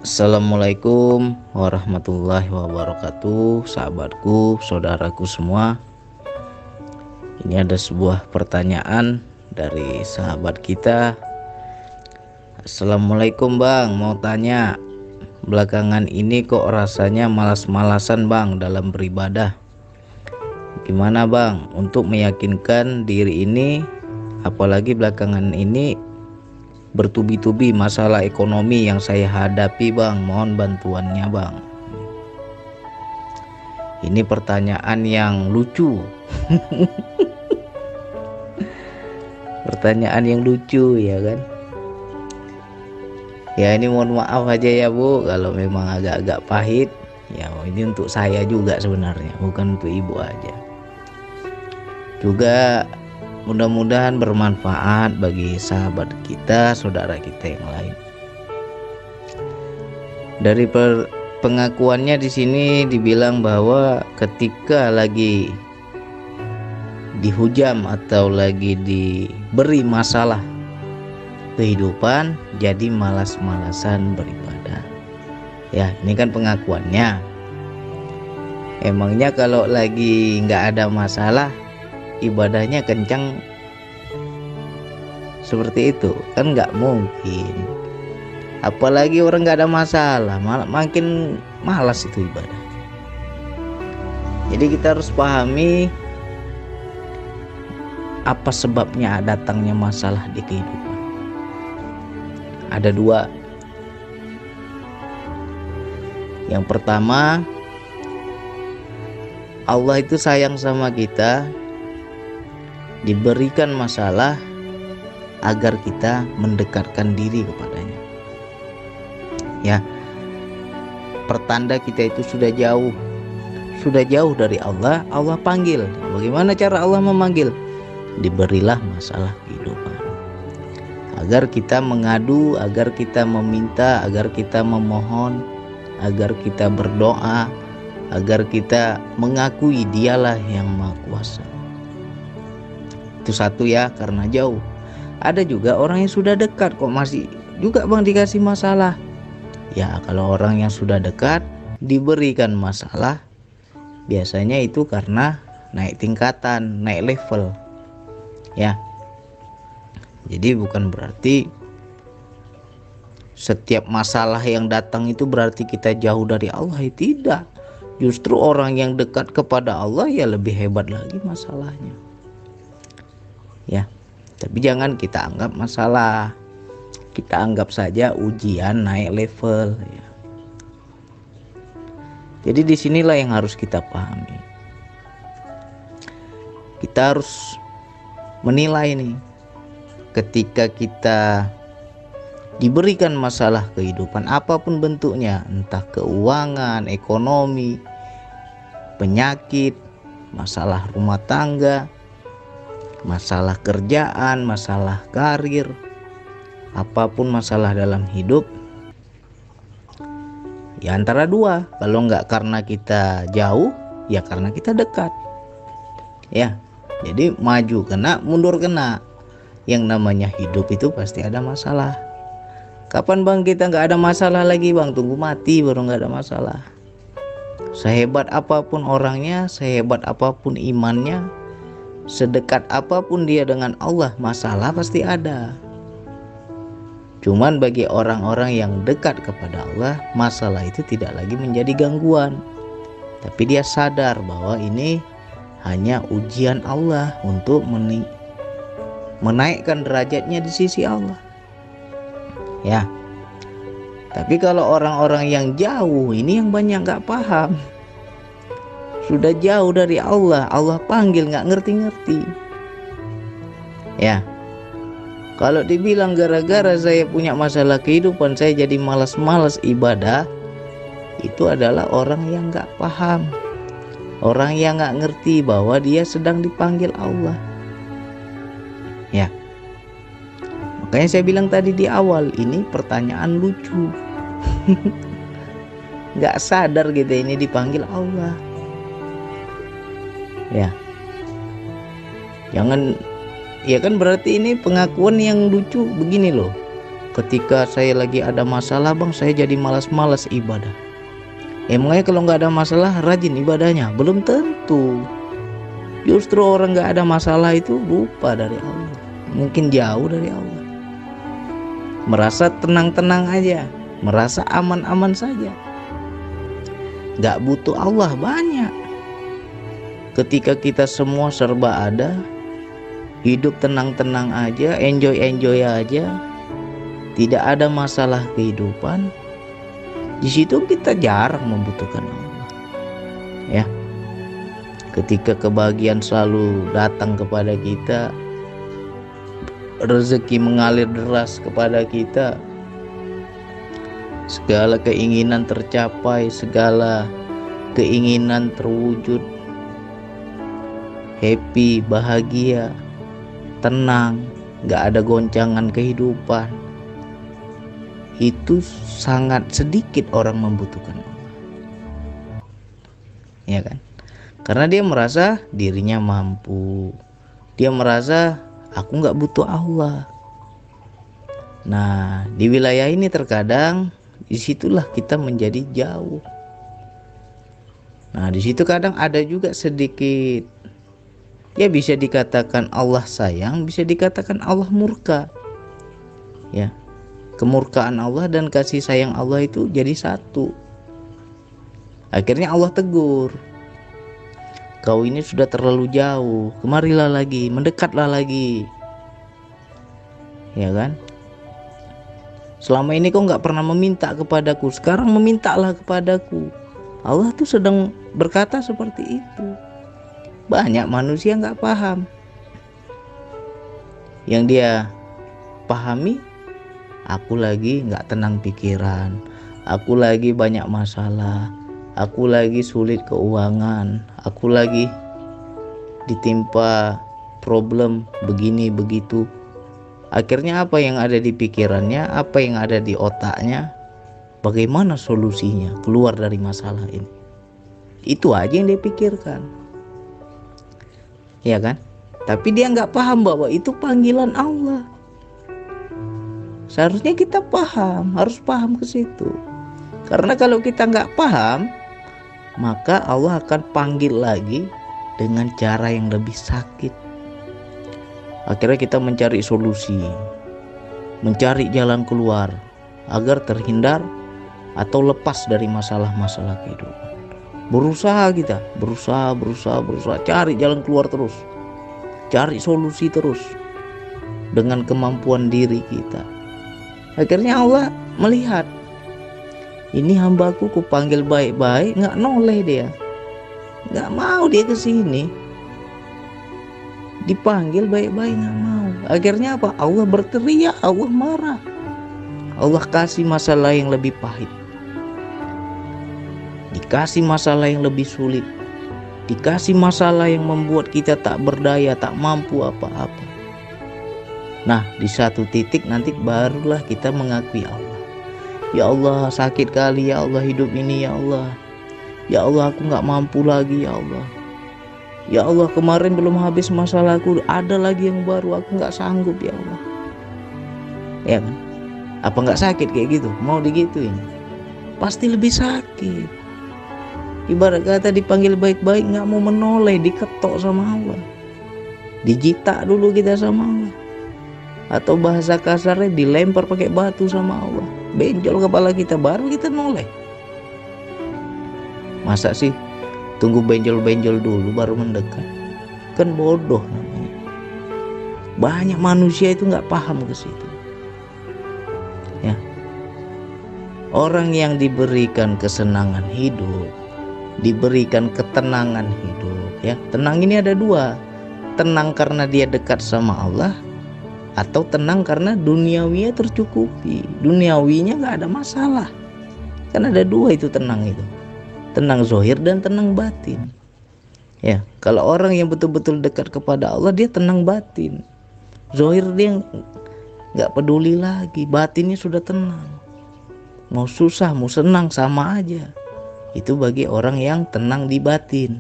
Assalamualaikum warahmatullahi wabarakatuh, sahabatku, saudaraku semua. Ini ada sebuah pertanyaan dari sahabat kita. Assalamualaikum bang, mau tanya, belakangan ini kok rasanya malas-malasan bang dalam beribadah. Gimana bang untuk meyakinkan diri ini, apalagi belakangan ini bertubi-tubi masalah ekonomi yang saya hadapi bang, mohon bantuannya bang. Ini pertanyaan yang lucu. Pertanyaan yang lucu ya kan. Ya ini mohon maaf aja ya bu kalau memang agak-agak pahit. Ya ini untuk saya juga sebenarnya, bukan untuk ibu aja. Juga mudah-mudahan bermanfaat bagi sahabat kita, saudara kita yang lain. Dari pengakuannya di sini dibilang bahwa ketika lagi dihujam atau lagi diberi masalah kehidupan, jadi malas-malasan beribadah. Ya, ini kan pengakuannya. Emangnya kalau lagi nggak ada masalah, ibadahnya kencang seperti itu? Kan nggak mungkin. Apalagi orang nggak ada masalah, malah makin malas itu ibadah. Jadi kita harus pahami apa sebabnya datangnya masalah di kehidupan. Ada dua. Yang pertama, Allah itu sayang sama kita, diberikan masalah agar kita mendekatkan diri kepadanya. Ya, pertanda kita itu sudah jauh dari Allah, Allah panggil. Bagaimana cara Allah memanggil? Diberilah masalah kehidupan, agar kita mengadu, agar kita meminta, agar kita memohon, agar kita berdoa, agar kita mengakui Dialah yang Maha Kuasa. Itu satu ya, karena jauh. Ada juga orang yang sudah dekat kok masih juga bang dikasih masalah. Ya kalau orang yang sudah dekat diberikan masalah, biasanya itu karena naik tingkatan, naik level. Ya, jadi bukan berarti setiap masalah yang datang itu berarti kita jauh dari Allah. Tidak, justru orang yang dekat kepada Allah ya lebih hebat lagi masalahnya. Ya, tapi jangan kita anggap masalah, kita anggap saja ujian naik level ya. Jadi disinilah yang harus kita pahami. Kita harus menilai nih, ketika kita diberikan masalah kehidupan apapun bentuknya, entah keuangan, ekonomi, penyakit, masalah rumah tangga, masalah kerjaan, masalah karir, apapun masalah dalam hidup, ya antara dua. Kalau nggak karena kita jauh, ya karena kita dekat. Ya, jadi maju kena, mundur kena. Yang namanya hidup itu pasti ada masalah. Kapan bang kita nggak ada masalah lagi bang? Tunggu mati baru nggak ada masalah. Sehebat apapun orangnya, sehebat apapun imannya, sedekat apapun dia dengan Allah, masalah pasti ada. Cuman bagi orang-orang yang dekat kepada Allah, masalah itu tidak lagi menjadi gangguan. Tapi dia sadar bahwa ini hanya ujian Allah untuk menaikkan derajatnya di sisi Allah. Ya. Tapi kalau orang-orang yang jauh ini yang banyak nggak paham. Sudah jauh dari Allah, Allah panggil nggak ngerti-ngerti. Ya, kalau dibilang gara-gara saya punya masalah kehidupan saya jadi malas-malas ibadah, itu adalah orang yang nggak paham, orang yang nggak ngerti bahwa dia sedang dipanggil Allah. Ya, makanya saya bilang tadi di awal, ini pertanyaan lucu. Nggak sadar gitu ini dipanggil Allah. Ya, jangan, ya kan berarti ini pengakuan yang lucu begini loh. ketika saya lagi ada masalah bang, saya jadi malas-malas ibadah. Emangnya kalau nggak ada masalah rajin ibadahnya? Belum tentu. Justru orang nggak ada masalah itu lupa dari Allah, mungkin jauh dari Allah, merasa tenang-tenang aja, merasa aman-aman saja, nggak butuh Allah banyak. Ketika kita semua serba ada, hidup tenang-tenang aja, enjoy aja, tidak ada masalah kehidupan, di situ kita jarang membutuhkan Allah. Ya, ketika kebahagiaan selalu datang kepada kita, rezeki mengalir deras kepada kita, segala keinginan tercapai, segala keinginan terwujud, happy, bahagia, tenang, gak ada goncangan kehidupan, itu sangat sedikit orang membutuhkan Allah. Ya kan? Karena dia merasa dirinya mampu, dia merasa aku nggak butuh Allah. Nah, di wilayah ini terkadang disitulah kita menjadi jauh. Nah, di situ kadang ada juga sedikit, ya bisa dikatakan Allah sayang, bisa dikatakan Allah murka. Ya, kemurkaan Allah dan kasih sayang Allah itu jadi satu. Akhirnya Allah tegur, kau ini sudah terlalu jauh, kemarilah lagi, mendekatlah lagi. Ya kan? Selama ini kau nggak pernah meminta kepadaku, sekarang memintalah kepadaku. Allah tuh sedang berkata seperti itu. Banyak manusia nggak paham. Yang dia pahami, aku lagi nggak tenang pikiran, aku lagi banyak masalah, aku lagi sulit keuangan, aku lagi ditimpa problem begini begitu. Akhirnya apa yang ada di pikirannya, apa yang ada di otaknya, bagaimana solusinya keluar dari masalah ini. Itu aja yang dia pikirkan. Ya kan? Tapi dia nggak paham bahwa itu panggilan Allah. Seharusnya kita paham, harus paham ke situ. Karena kalau kita nggak paham, maka Allah akan panggil lagi dengan cara yang lebih sakit. Akhirnya kita mencari solusi, mencari jalan keluar agar terhindar atau lepas dari masalah-masalah kehidupan. Berusaha kita, berusaha, cari jalan keluar terus, cari solusi terus dengan kemampuan diri kita. Akhirnya Allah melihat, ini hambaku kupanggil baik-baik, nggak noleh dia, nggak mau dia kesini. Dipanggil baik-baik nggak mau. Akhirnya apa? Allah berteriak, Allah marah, Allah kasih masalah yang lebih pahit, dikasih masalah yang lebih sulit, dikasih masalah yang membuat kita tak berdaya, tak mampu apa-apa. Nah, di satu titik nanti barulah kita mengakui Allah. Ya Allah, sakit kali ya Allah hidup ini ya Allah. Ya Allah, aku nggak mampu lagi ya Allah. Ya Allah, kemarin belum habis masalahku, ada lagi yang baru, aku nggak sanggup ya Allah. Ya kan? Apa nggak sakit kayak gitu? Mau digituin? Pasti lebih sakit. Ibarat kata dipanggil baik-baik nggak mau menoleh, diketok sama Allah, dijitak dulu kita sama Allah, atau bahasa kasarnya dilempar pakai batu sama Allah, benjol kepala kita baru kita noleh. Masa sih tunggu benjol-benjol dulu baru mendekat? Kan bodoh namanya. Banyak manusia itu nggak paham ke situ. Ya, orang yang diberikan kesenangan hidup, diberikan ketenangan hidup, ya, tenang ini ada dua. Tenang karena dia dekat sama Allah, atau tenang karena duniawinya tercukupi, duniawinya nggak ada masalah. Kan ada dua itu tenang itu, tenang zohir dan tenang batin. Ya, kalau orang yang betul-betul dekat kepada Allah, dia tenang batin. Zohir dia nggak peduli lagi, batinnya sudah tenang. Mau susah mau senang sama aja. Itu bagi orang yang tenang di batin.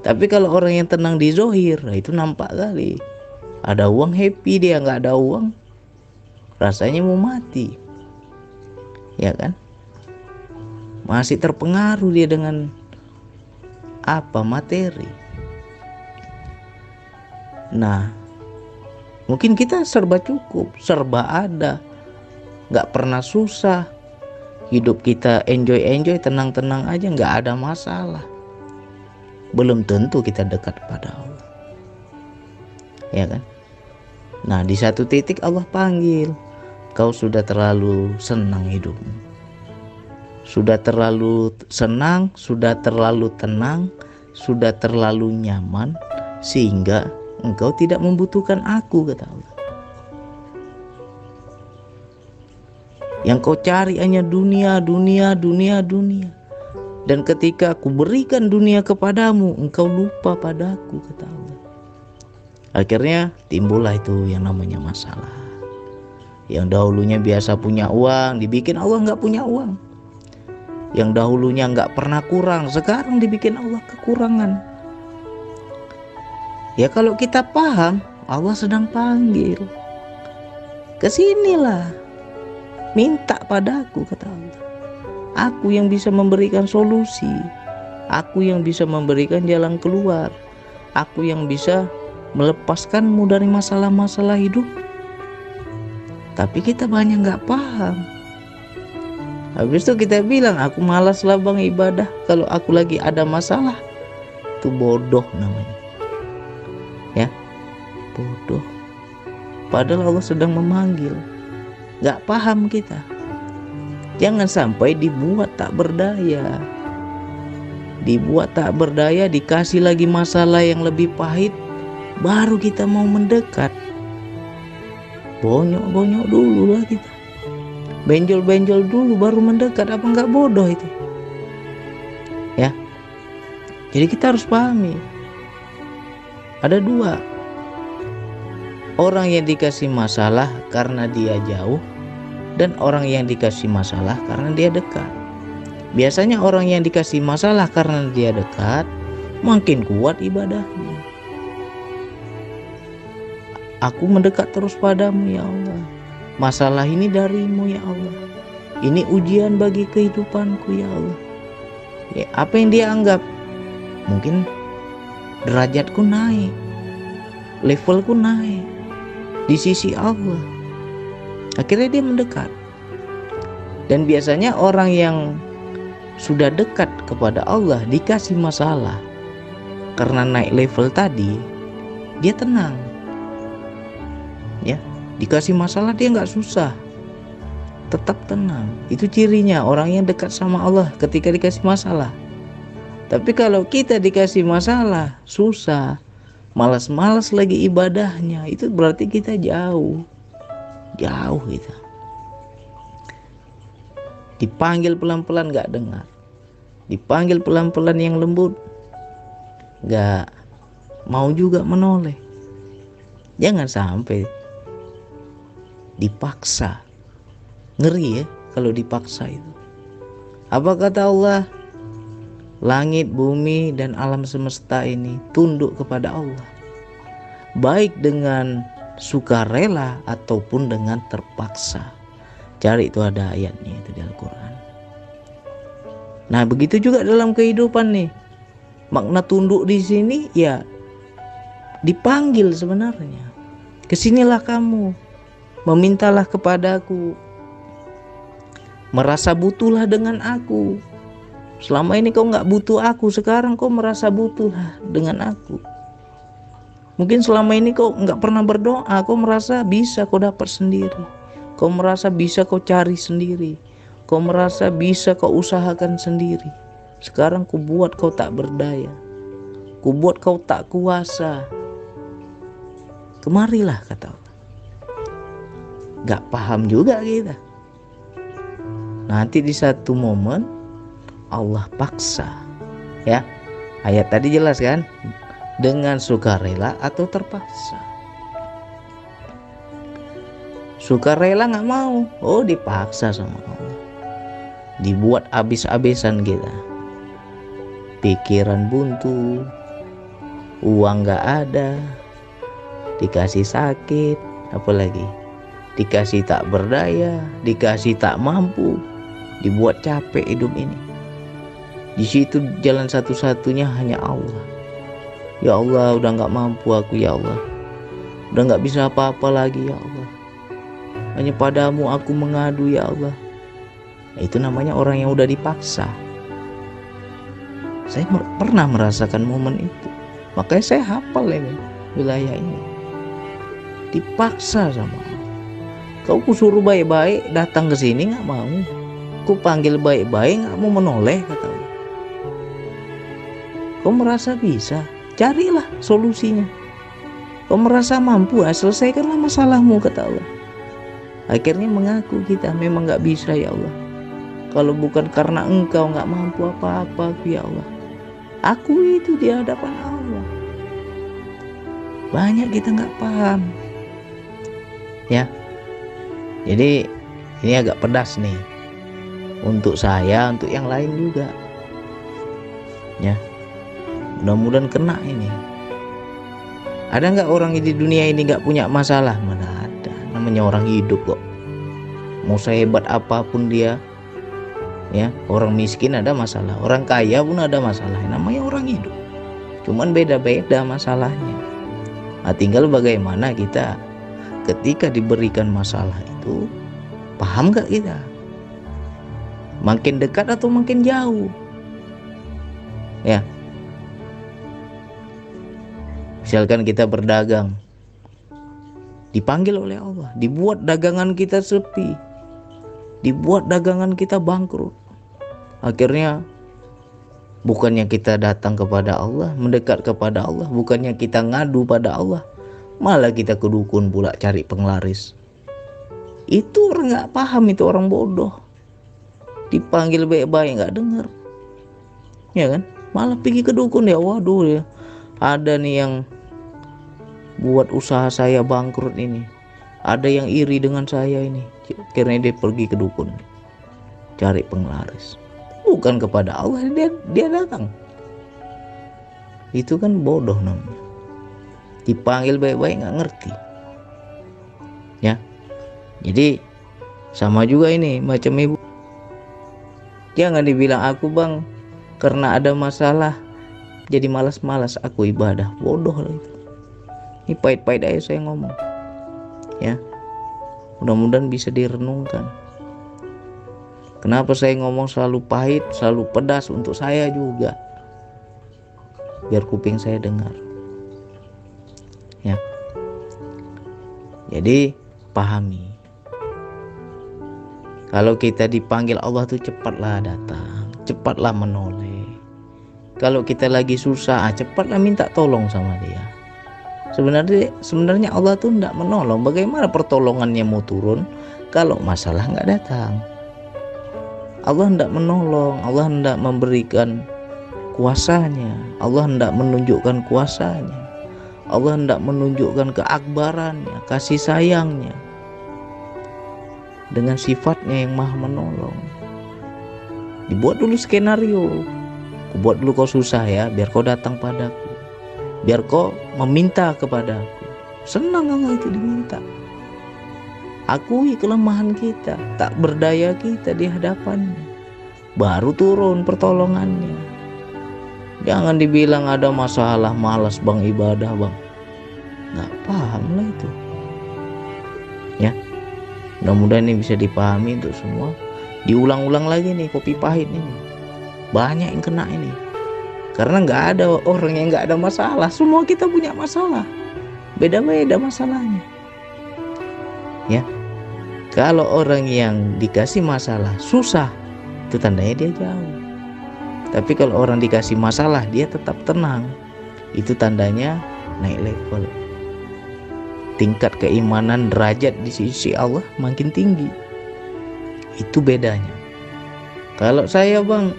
Tapi kalau orang yang tenang di zohir, itu nampak kali. Ada uang happy dia, nggak ada uang rasanya mau mati, ya kan? Masih terpengaruh dia dengan materi. Nah, mungkin kita serba cukup, serba ada, nggak pernah susah, hidup kita enjoy, tenang-tenang aja, nggak ada masalah. Belum tentu kita dekat pada Allah, ya kan? Nah, di satu titik Allah panggil, kau sudah terlalu senang hidupmu, sudah terlalu senang, sudah terlalu tenang, sudah terlalu nyaman, sehingga engkau tidak membutuhkan aku, kata Allah. Yang kau cari hanya dunia. Dan ketika aku berikan dunia kepadamu, engkau lupa padaku, kata Allah. Akhirnya timbullah itu yang namanya masalah. Yang dahulunya biasa punya uang, dibikin Allah nggak punya uang. Yang dahulunya nggak pernah kurang, sekarang dibikin Allah kekurangan. Ya kalau kita paham, Allah sedang panggil. Kesinilah, minta padaku, kata Allah. Aku yang bisa memberikan solusi, aku yang bisa memberikan jalan keluar, aku yang bisa melepaskanmu dari masalah-masalah hidup. Tapi kita banyak nggak paham. Habis itu kita bilang, aku malas lah bang ibadah kalau aku lagi ada masalah. Itu bodoh namanya, ya, bodoh. Padahal Allah sedang memanggil. Nggak paham kita. Jangan sampai dibuat tak berdaya. Dibuat tak berdaya, dikasih lagi masalah yang lebih pahit, baru kita mau mendekat. Bonyok-bonyok dulu lah kita, benjol-benjol dulu baru mendekat. Apa nggak bodoh itu? Ya. Jadi kita harus pahami, ada dua. Orang yang dikasih masalah karena dia jauh, dan orang yang dikasih masalah karena dia dekat. Biasanya orang yang dikasih masalah karena dia dekat makin kuat ibadahnya. Aku mendekat terus padamu, ya Allah. Masalah ini darimu, ya Allah. Ini ujian bagi kehidupanku, ya Allah. Ya, apa yang dia anggap? Mungkin derajatku naik, levelku naik di sisi Allah. Akhirnya dia mendekat. Dan biasanya orang yang sudah dekat kepada Allah dikasih masalah karena naik level tadi, dia tenang. Ya, dikasih masalah dia nggak susah, tetap tenang. Itu cirinya orang yang dekat sama Allah ketika dikasih masalah. Tapi kalau kita dikasih masalah susah, malas-malas lagi ibadahnya, itu berarti kita jauh kita. Dipanggil pelan-pelan gak dengar, dipanggil pelan-pelan yang lembut gak mau juga menoleh. Jangan sampai dipaksa. Ngeri ya kalau dipaksa itu. Apa kata Allah? Langit, bumi, dan alam semesta ini tunduk kepada Allah, baik dengan sukarela ataupun dengan terpaksa. Cari itu, ada ayatnya itu di Al-Quran. Nah, begitu juga dalam kehidupan nih. Makna tunduk di sini ya dipanggil sebenarnya. Kesinilah kamu, memintalah kepadaku, merasa butuhlah dengan aku. Selama ini kau nggak butuh aku, sekarang kau merasa butuhlah dengan aku. Mungkin selama ini kau nggak pernah berdoa, kau merasa bisa kau dapat sendiri, kau merasa bisa kau cari sendiri, kau merasa bisa kau usahakan sendiri. Sekarang ku buat kau tak berdaya, ku buat kau tak kuasa. Kemarilah, kata Allah. Gak paham juga kita. Nanti di satu momen Allah paksa, ya. Ayat tadi jelas kan? Dengan sukarela atau terpaksa. Sukarela nggak mau, oh dipaksa sama Allah. Dibuat habis-habisan kita. Pikiran buntu, uang nggak ada, dikasih sakit, apalagi dikasih tak berdaya, dikasih tak mampu, dibuat capek hidup ini. Di situ jalan satu-satunya hanya Allah. Ya Allah, udah nggak mampu aku ya Allah, udah nggak bisa apa-apa lagi ya Allah, hanya padamu aku mengadu ya Allah. Itu namanya orang yang udah dipaksa. Saya pernah merasakan momen itu, makanya saya hafal ini wilayah ini. Dipaksa sama Allah. Kau kusuruh baik-baik datang ke sini nggak mau, ku panggil baik-baik nggak mau menoleh, kata Allah. Kau merasa bisa, carilah solusinya. Kau merasa mampu, selesaikanlah masalahmu, kata Allah. Akhirnya mengaku kita memang nggak bisa ya Allah. Kalau bukan karena Engkau nggak mampu apa-apa ya Allah. Aku itu di hadapan Allah. Banyak kita nggak paham. Ya, jadi ini agak pedas nih untuk saya, untuk yang lain juga. Ya, mudah-mudahan kena ini. Ada nggak orang di dunia ini nggak punya masalah? Mana ada, namanya orang hidup kok. Mau sehebat apapun dia, ya, orang miskin ada masalah, orang kaya pun ada masalah. Namanya orang hidup, cuman beda-beda masalahnya. Nah, tinggal bagaimana kita ketika diberikan masalah itu, paham gak kita? Makin dekat atau makin jauh? Ya, misalkan kita berdagang, dipanggil oleh Allah, dibuat dagangan kita sepi, dibuat dagangan kita bangkrut. Akhirnya bukannya kita datang kepada Allah, mendekat kepada Allah, bukannya kita ngadu pada Allah, malah kita ke dukun pula cari penglaris. Itu orang nggak paham, itu orang bodoh. Dipanggil baik-baik nggak dengar, ya kan? Malah pergi ke dukun. Ya waduh, ya ada nih yang buat usaha saya bangkrut ini, ada yang iri dengan saya ini. Akhirnya dia pergi ke dukun cari penglaris, bukan kepada Allah dia datang. Itu kan bodoh namanya. Dipanggil baik-baik nggak ngerti. Ya, jadi sama juga ini macam ibu. Jangan dibilang aku bang karena ada masalah jadi malas-malas aku ibadah. Bodoh lah itu. Ini pahit-pahit aja saya ngomong. Ya, mudah-mudahan bisa direnungkan. Kenapa saya ngomong selalu pahit, selalu pedas untuk saya juga, biar kuping saya dengar. Ya, jadi pahami. Kalau kita dipanggil Allah tuh cepatlah datang, cepatlah menoleh. Kalau kita lagi susah, cepatlah minta tolong sama dia. Sebenarnya Allah tuh tidak menolong. Bagaimana pertolongannya mau turun kalau masalah nggak datang? Allah tidak menolong, Allah tidak memberikan kuasanya, Allah tidak menunjukkan kuasanya, Allah tidak menunjukkan keakbarannya, kasih sayangnya dengan sifatnya yang maha menolong. Dibuat dulu skenario, buat dulu kau susah ya, biar kau datang padaku, biar kau meminta kepadaku. Senang Allah itu diminta. Akui kelemahan kita, tak berdaya kita di hadapannya, baru turun pertolongannya. Jangan dibilang ada masalah, malas bang ibadah bang, nggak paham lah itu. Ya, mudah-mudahan ini bisa dipahami untuk semua. Diulang-ulang lagi nih kopi pahit ini, banyak yang kena ini. Karena nggak ada orang yang nggak ada masalah, semua kita punya masalah, beda-beda masalahnya. Ya, kalau orang yang dikasih masalah susah, itu tandanya dia jauh. Tapi kalau orang dikasih masalah dia tetap tenang, itu tandanya naik level. Tingkat keimanan, derajat di sisi Allah makin tinggi. Itu bedanya. Kalau saya bang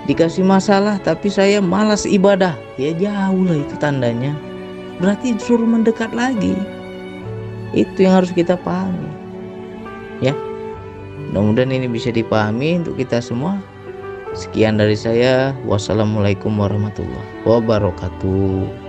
dikasih masalah tapi saya malas ibadah, ya jauh lah itu tandanya. Berarti suruh mendekat lagi. Itu yang harus kita pahami. Ya, mudah-mudahan ini bisa dipahami untuk kita semua. Sekian dari saya. Wassalamualaikum warahmatullahi wabarakatuh.